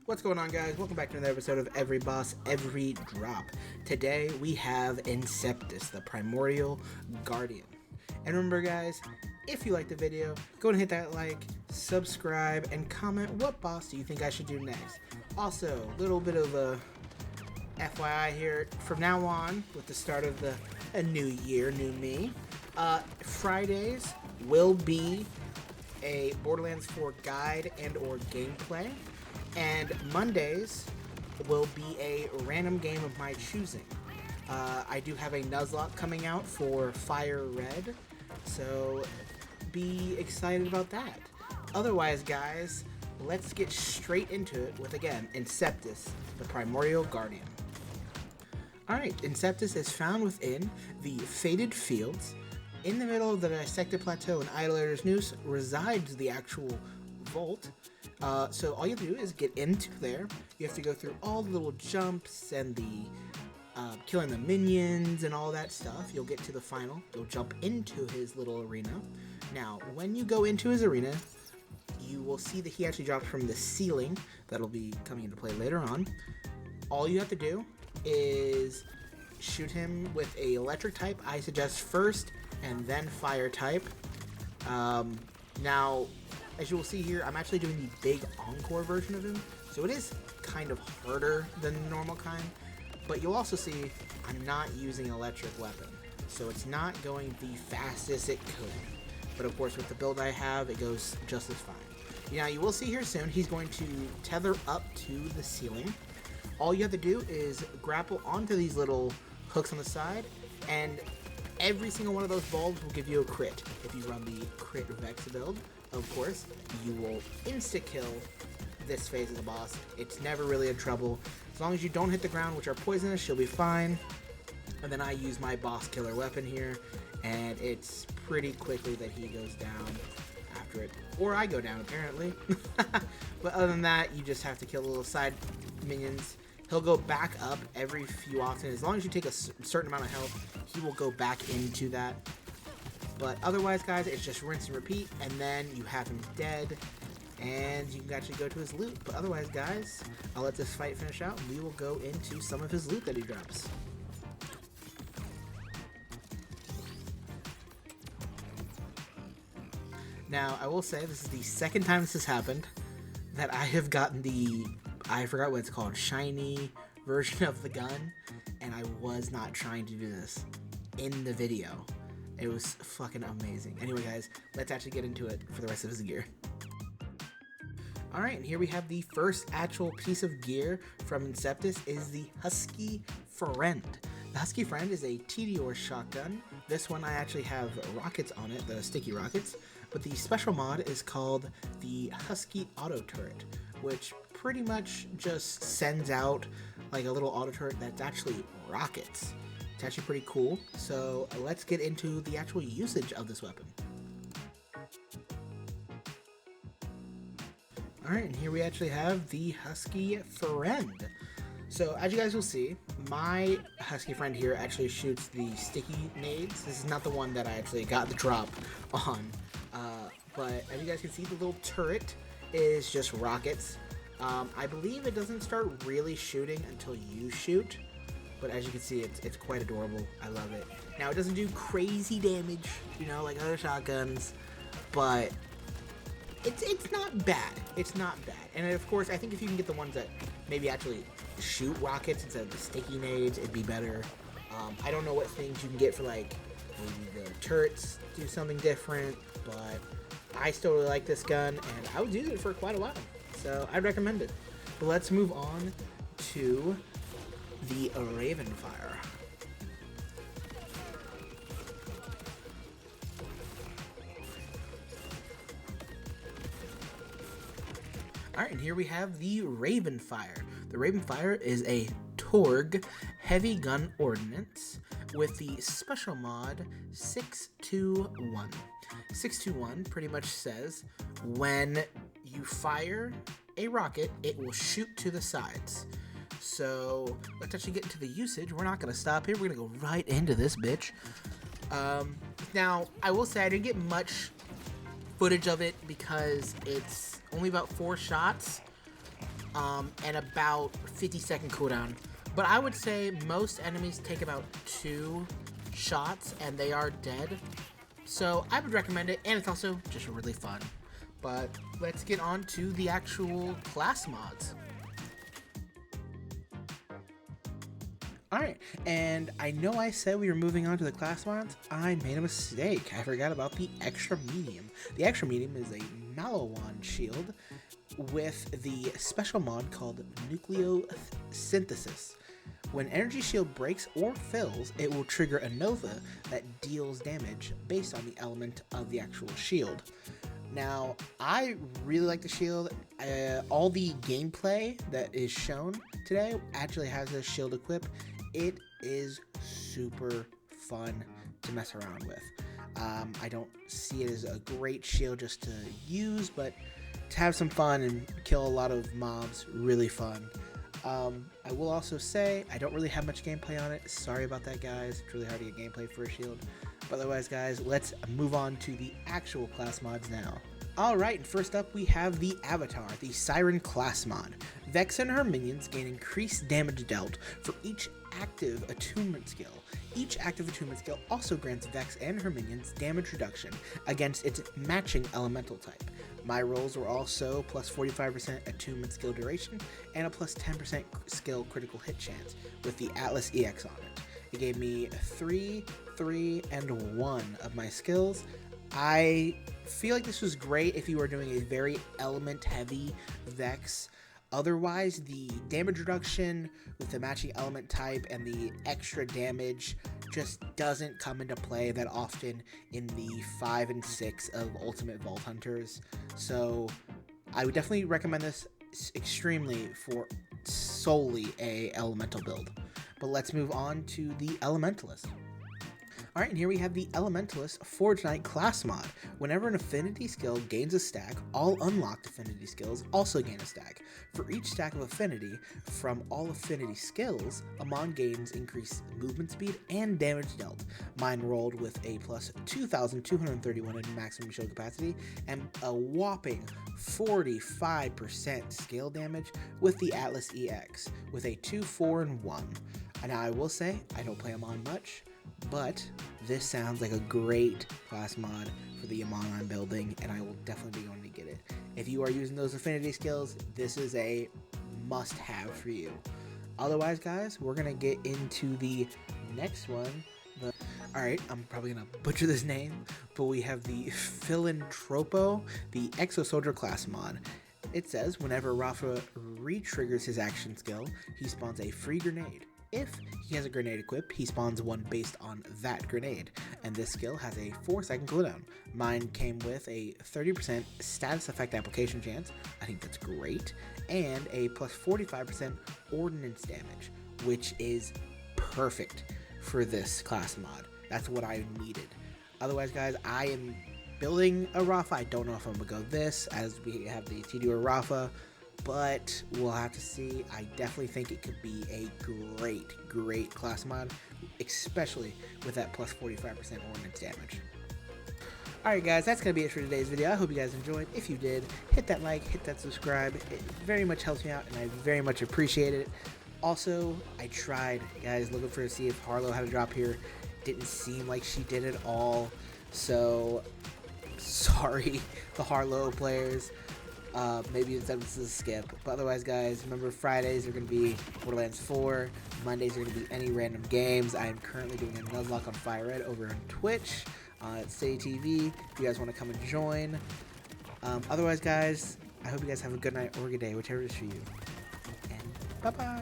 What's going on, guys? Welcome back to another episode of Every Boss, Every Drop. Today we have Inceptus, the Primordial Guardian. And remember, guys, if you like the video, go and hit that like, subscribe, and comment what boss do you think I should do next. Also, a little bit of a FYI here, from now on, with the start of a new year, new me, Fridays will be a Borderlands 4 guide and or gameplay. And Mondays will be a random game of my choosing. I do have a Nuzlocke coming out for Fire Red, so be excited about that. Otherwise, guys, let's get straight into it with, again, Inceptus, the Primordial Guardian. Alright, Inceptus is found within the Fated Fields. In the middle of the Dissected Plateau in Idolator's Noose resides the actual vault. So all you have to do is get into there. You have to go through all the little jumps and the killing the minions and all that stuff. You'll get to the final. You'll jump into his little arena. Now, when you go into his arena, you will see that he actually drops from the ceiling. That'll be coming into play later on. All you have to do is shoot him with a electric type. I suggest first and then fire type. Now, as you will see here, I'm actually doing the big encore version of him, so it is kind of harder than the normal kind, but you'll also see I'm not using an electric weapon, so it's not going the fastest it could, but of course with the build I have, it goes just as fine. Now you will see here soon, he's going to tether up to the ceiling. All you have to do is grapple onto these little hooks on the side, and every single one of those bulbs will give you a crit. If you run the crit Vex build, of course, you will insta-kill this phase of the boss. It's never really a trouble. As long as you don't hit the ground, which are poisonous, you'll be fine. And then I use my boss killer weapon here, and it's pretty quickly that he goes down after it. Or I go down, apparently. But other than that, you just have to kill the little side minions. He'll go back up every few often. As long as you take a certain amount of health, he will go back into that. But otherwise, guys, it's just rinse and repeat, and then you have him dead, and you can actually go to his loot. But otherwise, guys, I'll let this fight finish out, and we will go into some of his loot that he drops. Now, I will say, this is the second time this has happened, that I have gotten the, I forgot what it's called, shiny version of the gun, and I was not trying to do this in the video. It was fucking amazing. Anyway, guys, let's actually get into it for the rest of his gear. Alright, and here we have the first actual piece of gear from Inceptus is the Husky Friend. The Husky Friend is a TDR shotgun. This one I actually have rockets on it, the sticky rockets, but the special mod is called the Husky Auto Turret, which pretty much just sends out like a little auto turret that's actually rockets. It's actually pretty cool, so let's get into the actual usage of this weapon. Alright, and here we actually have the Husky Friend. So, as you guys will see, my Husky Friend here actually shoots the sticky nades. This is not the one that I actually got the drop on, but as you guys can see, the little turret is just rockets. I believe it doesn't start really shooting until you shoot. But as you can see, it's quite adorable. I love it. Now, it doesn't do crazy damage, you know, like other shotguns, but it's not bad. It's not bad. And of course, I think if you can get the ones that maybe actually shoot rockets instead of the sticky nades, it'd be better. I don't know what things you can get for, like, maybe the turrets do something different, but I still really like this gun, and I was using it for quite a while, so I'd recommend it. But let's move on to the Ravenfire. Alright, and here we have the Ravenfire. The Ravenfire is a Torg heavy gun ordnance with the special mod 621. 621 pretty much says when you fire a rocket, it will shoot to the sides. So let's actually get into the usage. We're not going to stop here. We're going to go right into this bitch. Now, I will say I didn't get much footage of it because it's only about 4 shots. and about 50-second cooldown. But I would say most enemies take about 2 shots and they are dead. So I would recommend it, and it's also just really fun. But let's get on to the actual class mods. Alright, and I know I said we were moving on to the class mods. I made a mistake. I forgot about the extra medium. The extra medium is a Malawan shield with the special mod called Nucleosynthesis. When energy shield breaks or fills, it will trigger a nova that deals damage based on the element of the actual shield. Now, I really like the shield. All the gameplay that is shown today actually has this shield equipped. It is super fun to mess around with. I don't see it as a great shield just to use, but to have some fun and kill a lot of mobs, really fun. I will also say, I don't really have much gameplay on it. Sorry about that, guys. It's really hard to get gameplay for a shield. But otherwise, guys, let's move on to the actual class mods now. Alright, and first up we have the Avatar, the Siren class mod. Vex and her minions gain increased damage dealt for each active attunement skill. Each active attunement skill also grants Vex and her minions damage reduction against its matching elemental type. My rolls were also plus 45% attunement skill duration and a plus 10% skill critical hit chance with the Atlas EX on it. It gave me 3, 3, and 1 of my skills. I feel like this was great if you were doing a very element heavy Vex. Otherwise, the damage reduction with the matching element type and the extra damage just doesn't come into play that often in the 5 and 6 of Ultimate Vault Hunters. So I would definitely recommend this extremely for solely a elemental build. But let's move on to the Elementalist. Alright, and here we have the Elementalist Forge Knight class mod. Whenever an affinity skill gains a stack, all unlocked affinity skills also gain a stack. For each stack of affinity from all affinity skills, Amon gains increased movement speed and damage dealt. Mine rolled with a plus 2,231 in maximum shield capacity and a whopping 45% scale damage with the Atlas EX with a 2, 4, and 1. And now I will say, I don't play Amon much, but this sounds like a great class mod for the Amon I'm building, and I will definitely be going to get it. If you are using those affinity skills, this is a must-have for you. Otherwise, guys, we're going to get into the next one. Alright, I'm probably going to butcher this name, but we have the Philanthropo, the Exo Soldier class mod. It says, whenever Rafa re-triggers his action skill, he spawns a free grenade. If he has a grenade equipped, he spawns one based on that grenade, and this skill has a 4-second cooldown. Mine came with a 30% status effect application chance, I think that's great, and a plus 45% ordnance damage, which is perfect for this class mod. That's what I needed. Otherwise, guys, I am building a Rafa. I don't know if I'm going to go this, as we have the Tidua Rafa, but we'll have to see. I definitely think it could be a great class mod, especially with that plus 45% ordnance damage. Alright guys, that's going to be it for today's video. I hope you guys enjoyed. If you did, hit that like, hit that subscribe. It very much helps me out, and I very much appreciate it. Also, I tried, guys, looking for to see if Harlow had a drop here. Didn't seem like she did at all, so sorry, the Harlow players. Maybe Inceptus is a skip. But otherwise, guys, remember Fridays are going to be Borderlands 4. Mondays are going to be any random games. I am currently doing a Nuzlocke on Fire Red over on Twitch at City TV if you guys want to come and join. Otherwise, guys, I hope you guys have a good night or a good day, whichever it is for you. And bye-bye.